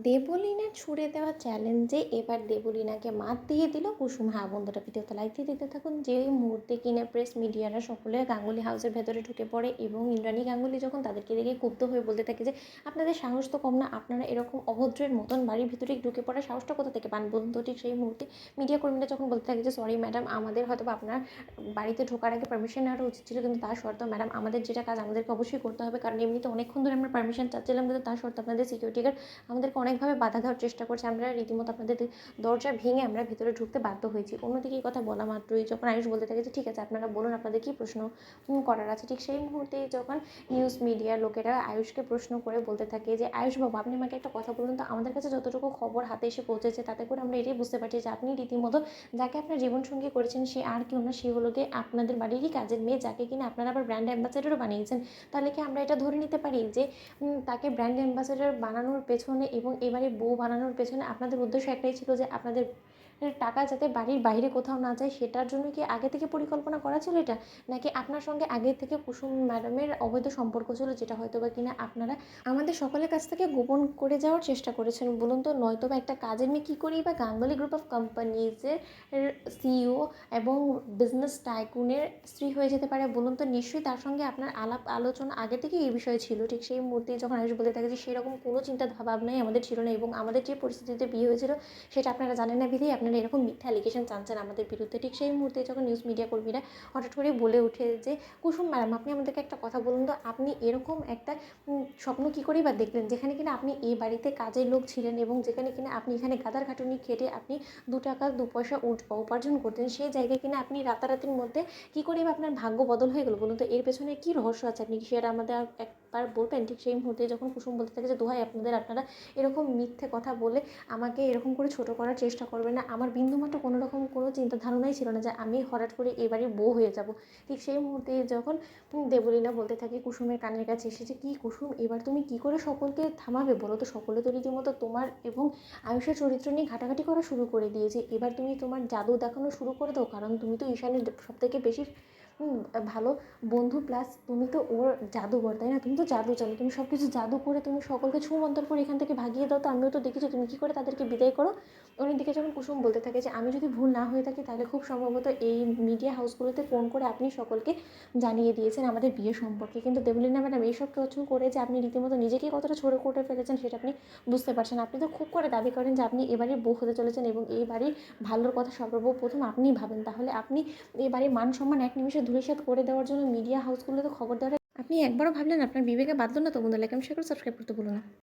দেবলীনা ছুড়ে দেওয়া চ্যালেঞ্জে এবার দেবলীনাকে মাত দিয়ে দিল কুসুম। হ্যাঁ বন্ধুরা, ভিডিওতে লাইক দিয়ে দিতে থাকুন। যে মুহূর্তে কিনা প্রেস মিডিয়ারা সকলে গাঙ্গুলি হাউসের ভেতরে ঢুকে পড়ে এবং ইন্দ্রাণী গাঙ্গুলি যখন তাদেরকে দেখে ক্ষুব্ধ হয়ে বলতে থাকে যে আপনাদের সাহস তো কম না, আপনারা এরকম অভদ্রের মতন বাড়ির ভিতরে ঢুকে পড়ার সাহসটা কোথা থেকে পান। বন্ধু ঠিক সেই মুহূর্তে মিডিয়া কর্মীরা যখন বলতে থাকে যে সরি ম্যাডাম, আমাদের হয়তো আপনার বাড়িতে ঢোকার আগে পারমিশন নেওয়াটা উচিত ছিল, কিন্তু তার সত্ত্বেও ম্যাডাম আমাদের যেটা কাজ আমাদেরকে অবশ্যই করতে হবে, কারণ এমনিতে অনেকক্ষণ ধরে আমরা পারমিশন চাচ্ছিলাম, কিন্তু তার সত্ত্বেও আপনাদের সিকিউরিটি গার্ড আমাদেরকে অনেকভাবে বাধা দেওয়ার চেষ্টা করছে। আমরা রীতিমতো আপনাদের দরজা ভেঙে আমরা ভেতরে ঢুকতে বাধ্য হয়েছি। অন্যদিকে এই কথা বলা মাত্রই যখন আয়ুষ বলতে থাকে যে ঠিক আছে আপনারা বলুন আপনাদের কী প্রশ্ন করার আছে, ঠিক সেই মুহূর্তেই যখন নিউজ মিডিয়ার লোকেরা আয়ুষকে প্রশ্ন করে বলতে থাকে যে আয়ুষ বাবু, আপনি আমাকে একটা কথা বলুন তো, আমাদের কাছে যতটুকু খবর হাতে এসে পৌঁছেছে তাতে করে আমরা এটাই বুঝতে পারছি যে আপনি রীতিমতো যাকে আপনার জীবনসঙ্গী করেছেন সে আর কেউ না, সে হলো গিয়ে আপনাদের বাড়িরই কাজের মেয়ে, যাকে কিনা আপনারা আবার ব্র্যান্ড অ্যাম্বাসেডারও বানিয়েছেন। তাহলে কি আমরা এটা ধরে নিতে পারি যে তাকে ব্র্যান্ড অ্যাম্বাসেডার বানানোর পেছনে এবং এবারে বউ বানানোর পেছনে আপনাদের উদ্দেশ্য একটাই ছিল যে আপনাদের টাকা যাতে বাড়ির বাইরে কোথাও না যায়, সেটার জন্য কি আগে থেকে পরিকল্পনা করা ছিল এটা? নাকি আপনার সঙ্গে আগে থেকে কুসুম ম্যাডামের অবৈধ সম্পর্ক ছিল, যেটা হয়তো বা কিনা আপনারা আমাদের সকলের কাছ থেকে গোপন করে যাওয়ার চেষ্টা করেছেন বলুন তো? নয়তো বা একটা কাজের মেয়ে কী করেই বা গাঙ্গুলি গ্রুপ অফ কোম্পানিজের সিইও এবং বিজনেস টাইকুনের স্ত্রী হয়ে যেতে পারে বলুন তো? নিশ্চয়ই তার সঙ্গে আপনার আলাপ আলোচনা আগে থেকে এই বিষয়ে ছিল। ঠিক সেই মুহূর্তে যখন আয়ুষ বলতে থাকে যে সেরকম কোনো চিন্তা ভাবনাই আমাদের ছিল না, এবং আমাদের যে পরিস্থিতিতে বিয়ে হয়েছিল সেটা আপনারা জানেন না বিধেই আপনারা এরকম মিথ্যা অ্যালিগেশন টানছেন আমাদের বিরুদ্ধে। ঠিক সেই মুহূর্তে যখন নিউজ মিডিয়া কর্মীরা হঠাৎ করে বলে ওঠে যে কুসুম ম্যাডাম, আপনি আমাদেরকে একটা কথা বলুন তো, আপনি এরকম একটা স্বপ্ন কী করেই বা দেখলেন যেখানে কিনা আপনি এই বাড়িতে কাজের লোক ছিলেন এবং যেখানে কিনা আপনি এখানে গাদার খাটুনি খেটে আপনি 2 টাকা 2 পয়সা উপার্জন করতেন, সেই জায়গায় কিনা আপনি রাতারাতির মধ্যে কী করেই বা আপনার ভাগ্য বদল হয়ে গেলো বলুন তো? এর পেছনে কী রহস্য আছে, আপনি কি সেটা আমাদের একবার বলবেন? ঠিক সেই মুহূর্তে যখন কুসুম বলতে থাকে যে দোহাই আপনারা এরকম মিথ্যে কথা বলে আমাকে এরকম করে ছোটো করার চেষ্টা করবেন না। আমার বিন্দুমাত্র কোনো রকম কোনো চিন্তা ধারণাই ছিল না যে আমি হঠাৎ করে এ বাড়ির বউ হয়ে যাব। ঠিক সেই মুহূর্তে যখন দেবলীনা বলতে থাকে কুসুমের কানের কাছে এসে যে কী কুসুম, এবার তুমি কী করে সকলকে থামাবে বলো তো? সকলে তো রীতিমতো তোমার এবং আয়ুষের চরিত্র নিয়ে ঘাটাঘাটি করা শুরু করে দিয়েছে। এবার তুমি তোমার জাদু দেখানো শুরু করে দাও, কারণ তুমি তো ঈশানের সবথেকে বেশি ভালো বন্ধু, প্লাস তুমি তো ওর জাদুঘর, তাই না? তুমি তো জাদু জানো, তুমি সব কিছু জাদু করে তুমি সকলকে ছুমন্তর করে এখান থেকে ভাগিয়ে দাও। তো আমিও তো দেখেছি তুমি কী করে তাদেরকে বিদায় করো। অন্যদিকে যখন কুসুম বলতে থাকে যে আমি যদি ভুল না হয়ে থাকি তাহলে খুব সম্ভবত এই মিডিয়া হাউসগুলোতে ফোন করে আপনি সকলকে জানিয়ে দিয়েছেন আমাদের বিয়ে সম্পর্কে, কিন্তু দেবলীনা ম্যাডাম এইসব কিছু করে যে আপনি রীতিমতো নিজেকেই কতটা ছোট করে ফেলেছেন সেটা আপনি বুঝতে পারছেন। আপনি তো খুব করে দাবি করেন যে আপনি এবারের বউ হতে চলেছেন এবং এই বাড়ির ভালোর কথা সর্বপ্রথম আপনিই ভাবেন। তাহলে আপনি এই বাড়ির মান সম্মান এক নিমিষে ধূলিসাৎ করে দেওয়ার জন্য মিডিয়া হাউসগুলোতে খবর দেওয়ার আপনি একবারও ভাবলেন? আপনার বিবেকে বাঁধলো না তো? বন্ধু, লাইক এবং শেয়ার করে সাবস্ক্রাইব করতে ভুলো না।